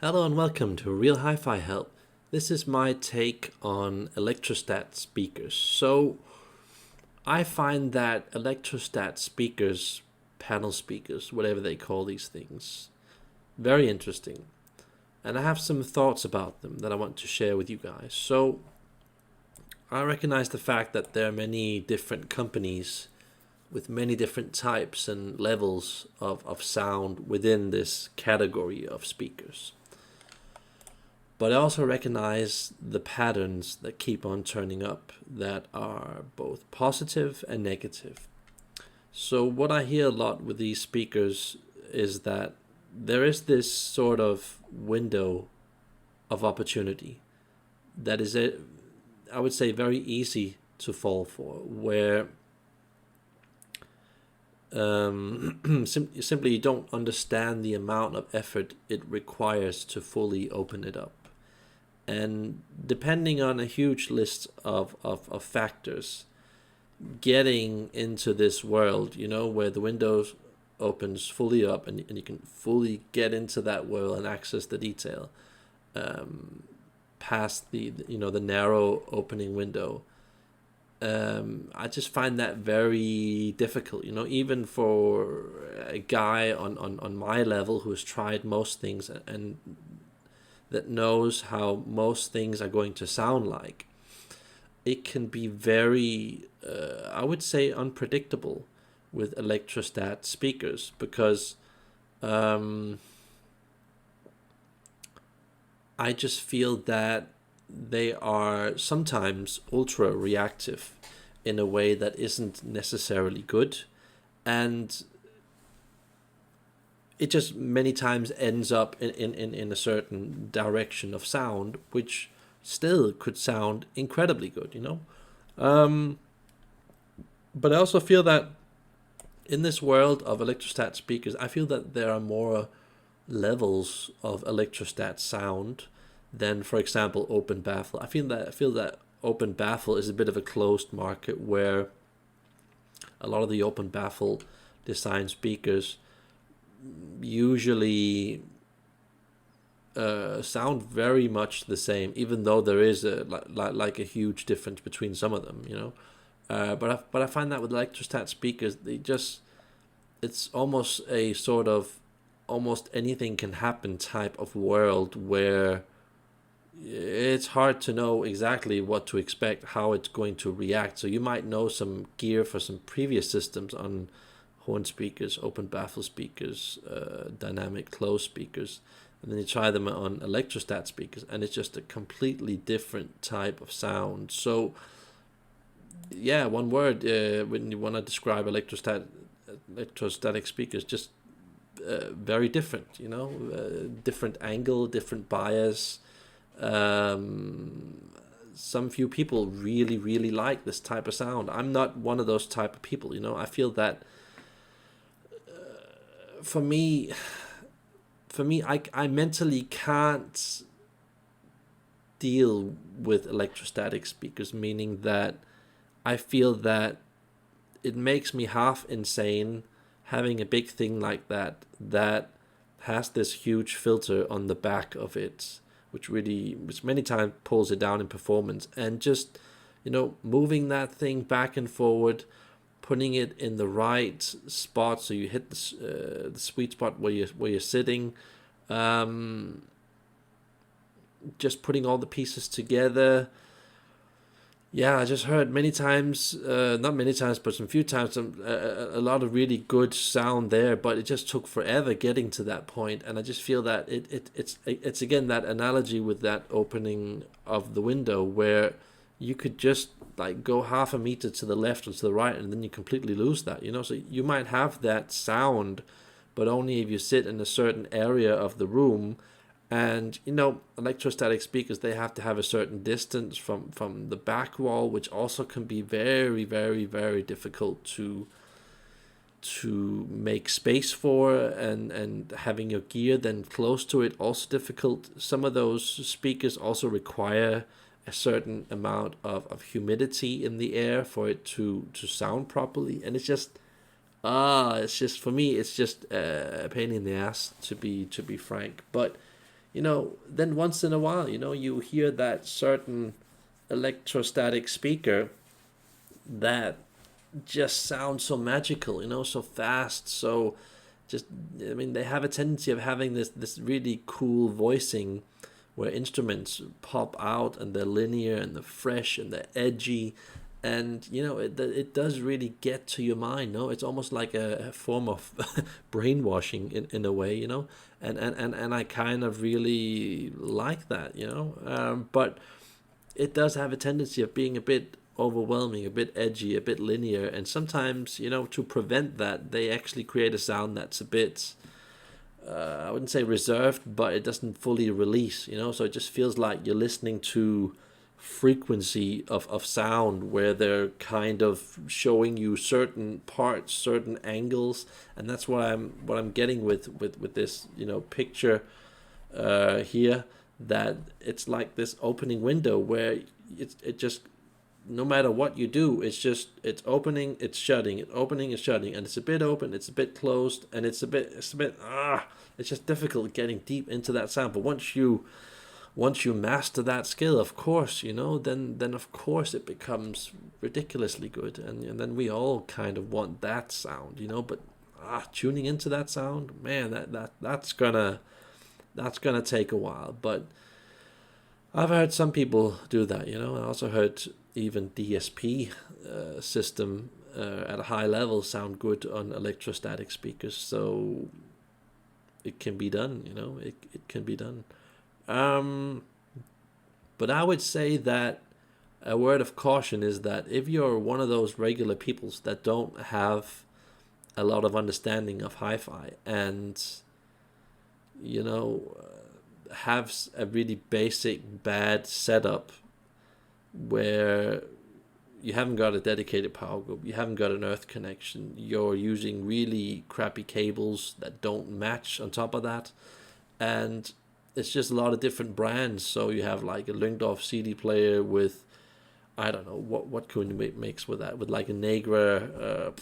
Hello and welcome to Real Hi-Fi Help. This is my take on electrostat speakers. So I find that electrostat speakers, panel speakers, whatever they call these things, very interesting. And I have some thoughts about them that I want to share with you guys. So I recognize the fact that there are many different companies with many different types and levels of sound within this category of speakers. But I also recognize the patterns that keep on turning up that are both positive and negative. So, what I hear a lot with these speakers is that there is this sort of window of opportunity that is, I would say, very easy to fall for, where simply you don't understand the amount of effort it requires to fully open it up. And depending on a huge list of factors, getting into this world, where the windows opens fully up and you can fully get into that world and access the detail past the narrow opening window. I just find that very difficult, even for a guy on my level who has tried most things and that knows how most things are going to sound like. It can be very, I would say, unpredictable with electrostat speakers because I just feel that they are sometimes ultra reactive in a way that isn't necessarily good. And it just many times ends up in a certain direction of sound, which still could sound incredibly good. But I also feel that in this world of electrostat speakers, I feel that there are more levels of electrostat sound than, for example, open baffle. I feel that open baffle is a bit of a closed market where a lot of the open baffle design speakers usually sound very much the same, even though there is like a huge difference between some of them. But I find that with electrostat speakers, it's almost a sort of almost anything can happen type of world where it's hard to know exactly what to expect, how it's going to react. So you might know some gear for some previous systems on horn speakers, open baffle speakers, dynamic closed speakers, and then you try them on electrostat speakers, and it's just a completely different type of sound. So, yeah, one word when you want to describe electrostatic speakers, just very different. Different angle, different bias. Some few people really, really like this type of sound. I'm not one of those type of people. I feel that for me, I mentally can't deal with electrostatic speakers, meaning that I feel that it makes me half insane having a big thing like that has this huge filter on the back of it, which many times pulls it down in performance, and just moving that thing back and forward, putting it in the right spot so you hit the sweet spot where you're sitting, just putting all the pieces together. Yeah, I just heard many times, not many times, but some few times, a lot of really good sound there, but it just took forever getting to that point. And I just feel that it's again that analogy with that opening of the window where you could just like go half a meter to the left or to the right, and then you completely lose that. So you might have that sound, but only if you sit in a certain area of the room. And electrostatic speakers, they have to have a certain distance from the back wall, which also can be very, very, very difficult to make space for, and having your gear then close to it also difficult. Some of those speakers also require a certain amount of humidity in the air for it to sound properly, and it's just for me it's just a pain in the ass, to be frank. But then once in a while, you hear that certain electrostatic speaker that just sounds so magical, so fast, so just, I mean, they have a tendency of having this really cool voicing where instruments pop out and they're linear and they're fresh and they're edgy, and it does really get to your mind. No, it's almost like a form of brainwashing in a way, and I kind of really like that, but it does have a tendency of being a bit overwhelming, a bit edgy, a bit linear, and sometimes, to prevent that, they actually create a sound that's a bit, I wouldn't say reserved, but it doesn't fully release, so it just feels like you're listening to frequency of sound where they're kind of showing you certain parts, certain angles, and that's what I'm getting with this, picture here, that it's like this opening window where it just, no matter what you do, it's opening, it's shutting, it's opening, it's shutting, and it's a bit open, it's a bit closed, and it's a bit it's just difficult getting deep into that sound. But once you master that skill, of course, then of course it becomes ridiculously good, and then we all kind of want that sound, but tuning into that sound, man, that's gonna take a while. But I've heard some people do that, I also heard even DSP system at a high level sound good on electrostatic speakers, so it can be done, it can be done. But I would say that a word of caution is that if you're one of those regular peoples that don't have a lot of understanding of hi-fi, and have a really basic bad setup where you haven't got a dedicated power group, you haven't got an earth connection, you're using really crappy cables that don't match on top of that, and it's just a lot of different brands. So you have like a Lyngdorf CD player with, I don't know, what can you mix with that, with like a Negra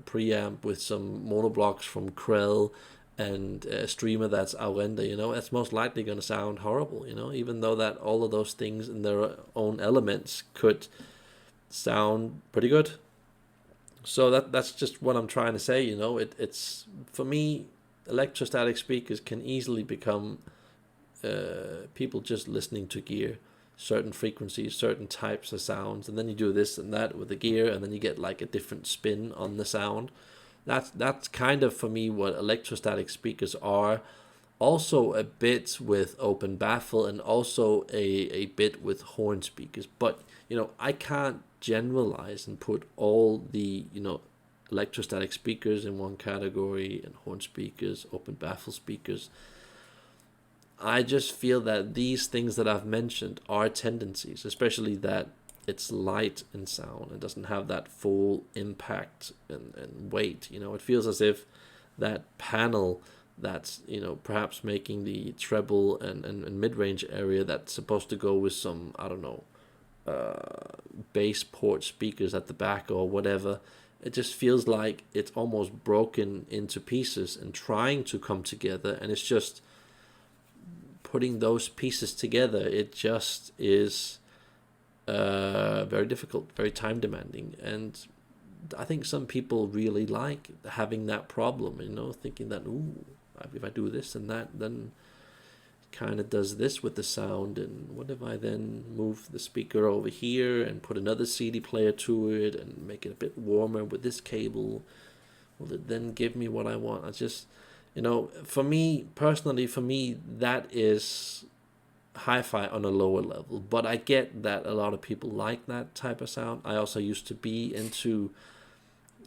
preamp with some monoblocks from Krell and a streamer that's Aurenda, that's most likely going to sound horrible, even though that all of those things in their own elements could sound pretty good. So that's just what I'm trying to say, it's, for me, electrostatic speakers can easily become people just listening to gear, certain frequencies, certain types of sounds, and then you do this and that with the gear, and then you get like a different spin on the sound. That's kind of, for me, what electrostatic speakers are. Also a bit with open baffle, and also a bit with horn speakers. But I can't generalize and put all the electrostatic speakers in one category, and horn speakers, open baffle speakers. I just feel that these things that I've mentioned are tendencies, especially that it's light in sound and doesn't have that full impact and weight. It feels as if that panel that's, perhaps making the treble and mid-range area that's supposed to go with some, I don't know, bass port speakers at the back or whatever, it just feels like it's almost broken into pieces and trying to come together, and it's just putting those pieces together, it just is very difficult, very time demanding. And I think some people really like having that problem, thinking that, ooh, if I do this and that, then it kind of does this with the sound. And what if I then move the speaker over here and put another CD player to it and make it a bit warmer with this cable? Will it then give me what I want? I just, for me, personally, that is hi-fi on a lower level. But I get that a lot of people like that type of sound. I also used to be into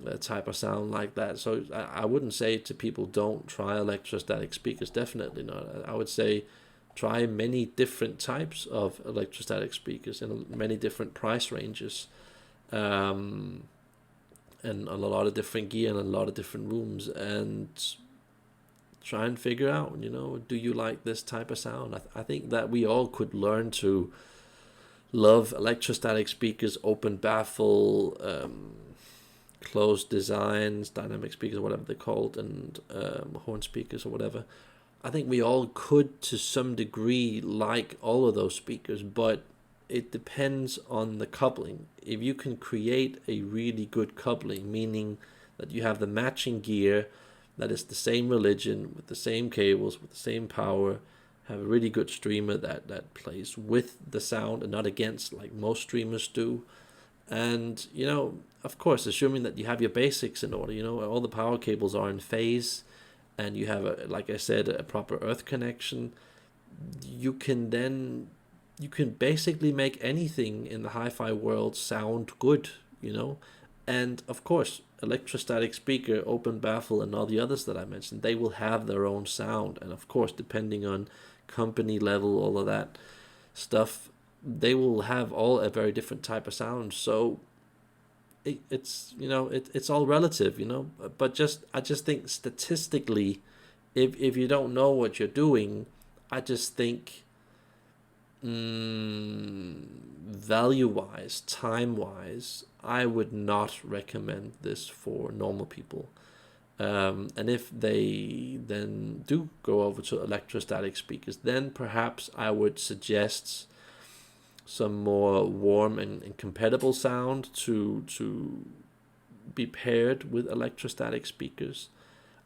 a type of sound like that. So I wouldn't say to people, don't try electrostatic speakers. Definitely not. I would say try many different types of electrostatic speakers in many different price ranges. And a lot of different gear and a lot of different rooms, and try and figure out, do you like this type of sound? I think that we all could learn to love electrostatic speakers, open baffle, closed designs, dynamic speakers, or whatever they're called, and horn speakers or whatever. I think we all could to some degree like all of those speakers, but it depends on the coupling. If you can create a really good coupling, meaning that you have the matching gear that is the same religion, with the same cables, with the same power, have a really good streamer that plays with the sound and not against like most streamers do. And, of course, assuming that you have your basics in order, all the power cables are in phase and you have, like I said, a proper earth connection, you can basically make anything in the hi-fi world sound good, And of course, electrostatic speaker, open baffle, and all the others that I mentioned, they will have their own sound. And of course, depending on company level, all of that stuff, they will have all a very different type of sound. So it's all relative, But I just think statistically, if you don't know what you're doing, I just think value wise, time wise, I would not recommend this for normal people. And if they then do go over to electrostatic speakers, then perhaps I would suggest some more warm and compatible sound to be paired with electrostatic speakers.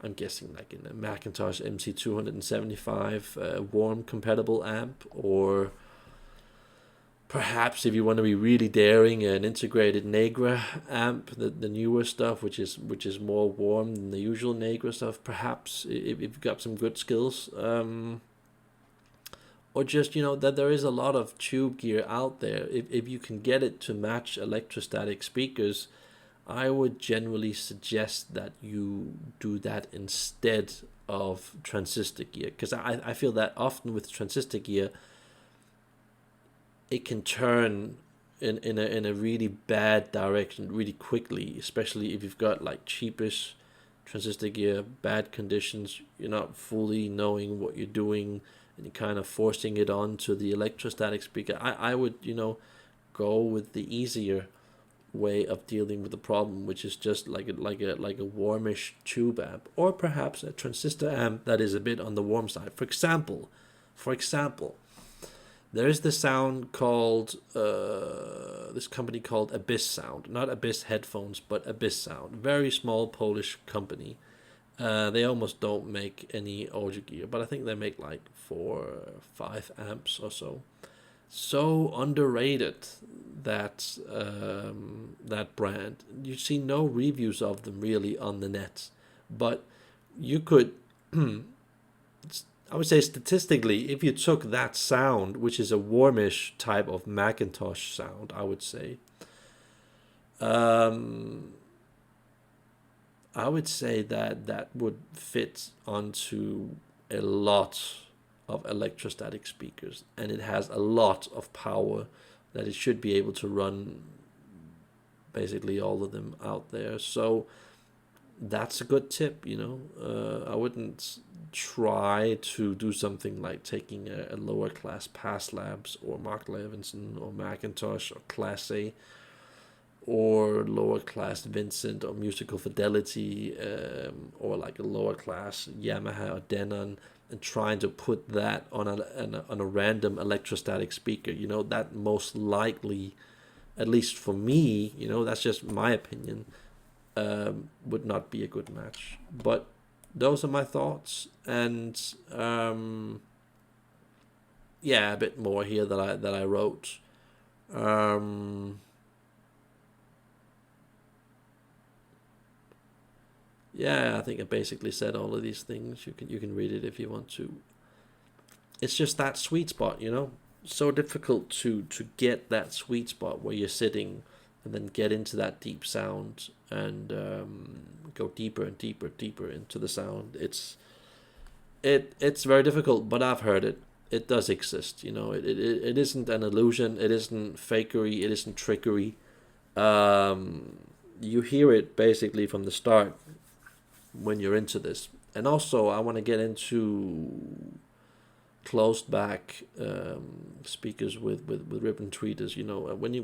I'm guessing like in a Macintosh MC275 warm compatible amp, or perhaps if you want to be really daring, an integrated Negra amp, the newer stuff, which is more warm than the usual Negra stuff. Perhaps if you've got some good skills, or just that there is a lot of tube gear out there. If you can get it to match electrostatic speakers, I would generally suggest that you do that instead of transistor gear, because I feel that often with transistor gear, it can turn in a really bad direction really quickly, especially if you've got like cheapish transistor gear, bad conditions, you're not fully knowing what you're doing, and you're kind of forcing it onto the electrostatic speaker. I would, go with the easier way of dealing with the problem, which is just like a warmish tube amp, or perhaps a transistor amp that is a bit on the warm side. For example, there is the sound called this company called Abyss Sound, not Abyss headphones, but Abyss Sound. Very small Polish company. They almost don't make any audio gear, but I think they make like 4-5 amps or so. So underrated that that brand. You see no reviews of them really on the net, but you could. I would say statistically, if you took that sound, which is a warmish type of Macintosh sound, I would say, I would say that would fit onto a lot of electrostatic speakers, and it has a lot of power that it should be able to run basically all of them out there. So that's a good tip, I wouldn't try to do something like taking a lower class Pass Labs or Mark Levinson or Macintosh or Class A, or lower class Vincent or Musical Fidelity, or like a lower class Yamaha or Denon, and trying to put that on a random electrostatic speaker. That most likely, at least for me, that's just my opinion, would not be a good match. But those are my thoughts, and a bit more here that I wrote. I think I basically said all of these things. You can read it if you want to. It's just that sweet spot, So difficult to get that sweet spot where you're sitting and then get into that deep sound and go deeper and deeper into the sound. It's very difficult, but I've heard it. It does exist, It isn't an illusion. It isn't fakery. It isn't trickery. You hear it basically from the start when you're into this. And also, I want to get into closed back speakers with ribbon tweeters.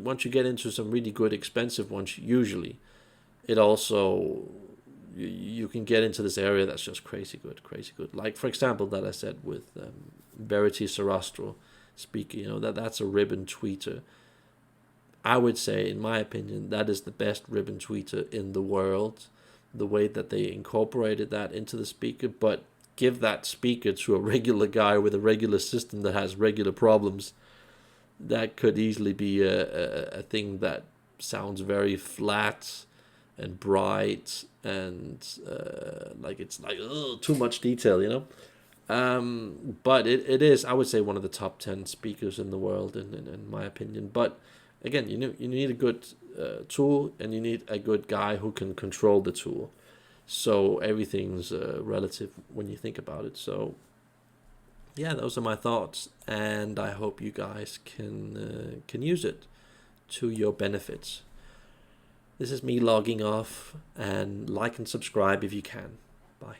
Once you get into some really good expensive ones, usually it also you can get into this area that's just crazy good, crazy good. Like for example, that I said with Verity Sarastro speaker, that's a ribbon tweeter. I would say, in my opinion, that is the best ribbon tweeter in the world. The way that they incorporated that into the speaker, but give that speaker to a regular guy with a regular system that has regular problems, that could easily be a thing that sounds very flat and bright and like it's like too much detail. But it is, I would say, one of the top 10 speakers in the world, in my opinion. But again, you need a good tool, and you need a good guy who can control the tool. So everything's relative when you think about it. So yeah, those are my thoughts, and I hope you guys can use it to your benefits. This is me logging off, and like and subscribe if you can. Bye.